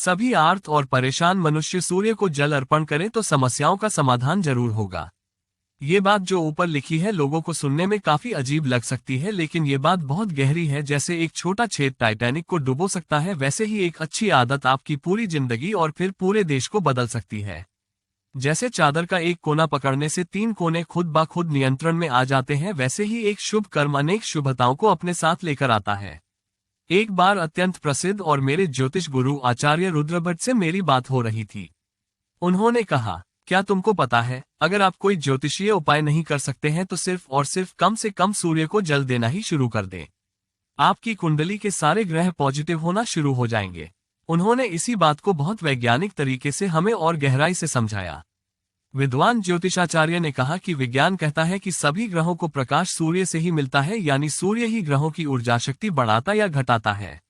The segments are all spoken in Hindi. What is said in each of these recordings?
सभी आर्त और परेशान मनुष्य सूर्य को जल अर्पण करें तो समस्याओं का समाधान जरूर होगा। ये बात जो ऊपर लिखी है लोगों को सुनने में काफी अजीब लग सकती है, लेकिन ये बात बहुत गहरी है। जैसे एक छोटा छेद टाइटैनिक को डुबो सकता है, वैसे ही एक अच्छी आदत आपकी पूरी जिंदगी और फिर पूरे देश को बदल सकती है। जैसे चादर का एक कोना पकड़ने से 3 कोने खुद ब खुद नियंत्रण में आ जाते हैं, वैसे ही एक शुभ कर्म अनेक शुभताओं को अपने साथ लेकर आता है। एक बार अत्यंत प्रसिद्ध और मेरे ज्योतिष गुरु आचार्य रुद्रभट्ट से मेरी बात हो रही थी। उन्होंने कहा, क्या तुमको पता है, अगर आप कोई ज्योतिषीय उपाय नहीं कर सकते हैं तो सिर्फ और सिर्फ कम से कम सूर्य को जल देना ही शुरू कर दें। आपकी कुंडली के सारे ग्रह पॉजिटिव होना शुरू हो जाएंगे। उन्होंने इसी बात को बहुत वैज्ञानिक तरीके से हमें और गहराई से समझाया। विद्वान ज्योतिषाचार्य ने कहा कि विज्ञान कहता है कि सभी ग्रहों को प्रकाश सूर्य से ही मिलता है, यानी सूर्य ही ग्रहों की ऊर्जा शक्ति बढ़ाता या घटाता है।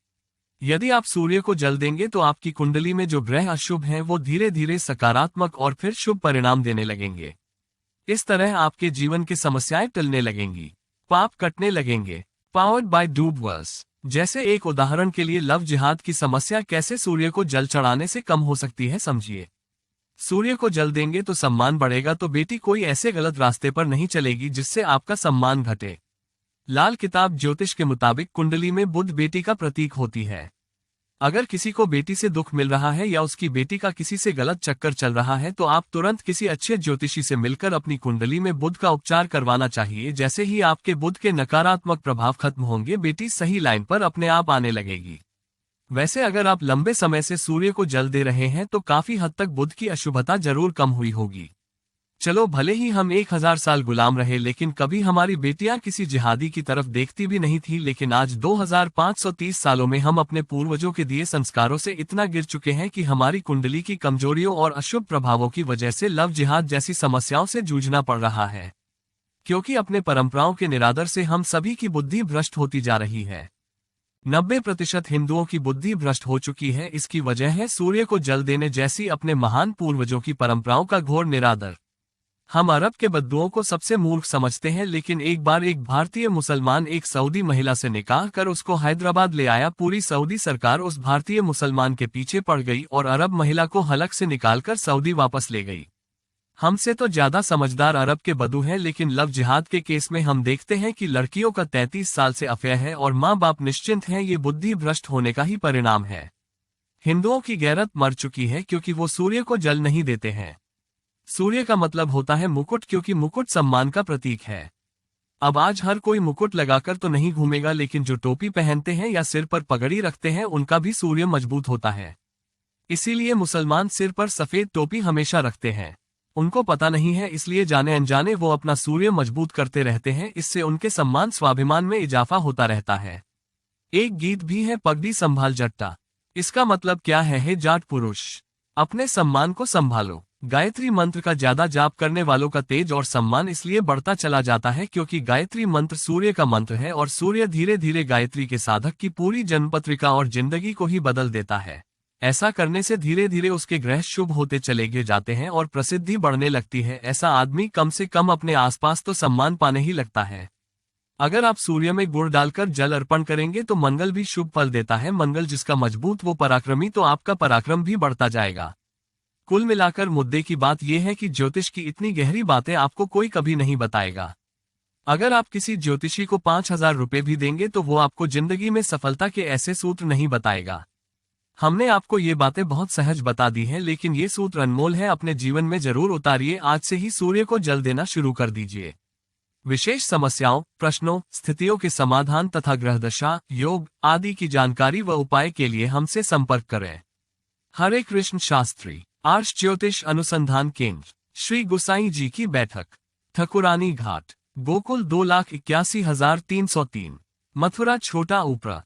यदि आप सूर्य को जल देंगे तो आपकी कुंडली में जो ग्रह अशुभ हैं वो धीरे धीरे सकारात्मक और फिर शुभ परिणाम देने लगेंगे। इस तरह आपके जीवन की समस्याएं टलने लगेंगी, पाप कटने लगेंगे। Powered by Dubverse. जैसे एक उदाहरण के लिए लव जिहाद की समस्या कैसे सूर्य को जल चढ़ाने से कम हो सकती है, समझिए। सूर्य को जल देंगे तो सम्मान बढ़ेगा, तो बेटी कोई ऐसे गलत रास्ते पर नहीं चलेगी जिससे आपका सम्मान घटे। लाल किताब ज्योतिष के मुताबिक कुंडली में बुध बेटी का प्रतीक होती है। अगर किसी को बेटी से दुख मिल रहा है या उसकी बेटी का किसी से गलत चक्कर चल रहा है तो आप तुरंत किसी अच्छे ज्योतिषी से मिलकर अपनी कुंडली में बुध का उपचार करवाना चाहिए। जैसे ही आपके बुध के नकारात्मक प्रभाव खत्म होंगे, बेटी सही लाइन पर अपने आप आने लगेगी। वैसे अगर आप लंबे समय से सूर्य को जल दे रहे हैं तो काफी हद तक बुध की अशुभता जरूर कम हुई होगी। चलो, भले ही हम 1000 साल गुलाम रहे, लेकिन कभी हमारी बेटियां किसी जिहादी की तरफ देखती भी नहीं थी। लेकिन आज 2530 सालों में हम अपने पूर्वजों के दिए संस्कारों से इतना गिर चुके हैं कि हमारी कुंडली की कमजोरियों और अशुभ प्रभावों की वजह से लव जिहाद जैसी समस्याओं से जूझना पड़ रहा है। क्योंकि अपने परंपराओं के निरादर से हम सभी की बुद्धि भ्रष्ट होती जा रही है। 90% हिंदुओं की बुद्धि भ्रष्ट हो चुकी है। इसकी वजह है सूर्य को जल देने जैसी अपने महान पूर्वजों की परंपराओं का घोर निरादर। हम अरब के बद्दुओं को सबसे मूर्ख समझते हैं, लेकिन एक बार एक भारतीय मुसलमान एक सऊदी महिला से निकाह कर उसको हैदराबाद ले आया। पूरी सऊदी सरकार उस भारतीय मुसलमान के पीछे पड़ गई और अरब महिला को हलक से निकालकर सऊदी वापस ले गई। हमसे तो ज्यादा समझदार अरब के बद्दू हैं, लेकिन लव जिहाद के केस में हम देखते हैं कि लड़कियों का 33 साल से अफेयर है और माँ बाप निश्चिंत हैं। ये बुद्धि भ्रष्ट होने का ही परिणाम है। हिंदुओं की गैरत मर चुकी है क्योंकि वो सूर्य को जल नहीं देते हैं। सूर्य का मतलब होता है मुकुट, क्योंकि मुकुट सम्मान का प्रतीक है। अब आज हर कोई मुकुट लगाकर तो नहीं घूमेगा, लेकिन जो टोपी पहनते हैं या सिर पर पगड़ी रखते हैं उनका भी सूर्य मजबूत होता है। इसीलिए मुसलमान सिर पर सफेद टोपी हमेशा रखते हैं। उनको पता नहीं है, इसलिए जाने अनजाने वो अपना सूर्य मजबूत करते रहते हैं। इससे उनके सम्मान स्वाभिमान में इजाफा होता रहता है। एक गीत भी है, पगड़ी संभाल जट्टा। इसका मतलब क्या है, हे जाट पुरुष, अपने सम्मान को संभालो। गायत्री मंत्र का ज्यादा जाप करने वालों का तेज और सम्मान इसलिए बढ़ता चला जाता है क्योंकि गायत्री मंत्र सूर्य का मंत्र है और सूर्य धीरे धीरे गायत्री के साधक की पूरी जन्मपत्रिका और जिंदगी को ही बदल देता है। ऐसा करने से धीरे धीरे उसके ग्रह शुभ होते चले गए जाते हैं और प्रसिद्धि बढ़ने लगती है। ऐसा आदमी कम से कम अपने आसपास तो सम्मान पाने ही लगता है। अगर आप सूर्य में गुड़ डालकर जल अर्पण करेंगे तो मंगल भी शुभ फल देता है। मंगल जिसका मजबूत वो पराक्रमी, तो आपका पराक्रम भी बढ़ता जाएगा। कुल मिलाकर मुद्दे की बात यह है कि ज्योतिष की इतनी गहरी बातें आपको कोई कभी नहीं बताएगा। अगर आप किसी ज्योतिषी को 5000 रुपए भी देंगे तो वो आपको जिंदगी में सफलता के ऐसे सूत्र नहीं बताएगा। हमने आपको ये बातें बहुत सहज बता दी हैं, लेकिन ये सूत्र अनमोल है। अपने जीवन में जरूर उतारिए। आज से ही सूर्य को जल देना शुरू कर दीजिए। विशेष समस्याओं, प्रश्नों, स्थितियों के समाधान तथा ग्रहदशा, योग आदि की जानकारी व उपाय के लिए हमसे संपर्क करें। हरे कृष्ण शास्त्री, आर्ष ज्योतिष अनुसंधान केंद्र, श्री गुसाई जी की बैठक, ठकुरानी घाट, गोकुल 2,81,303, मथुरा छोटा उपरा।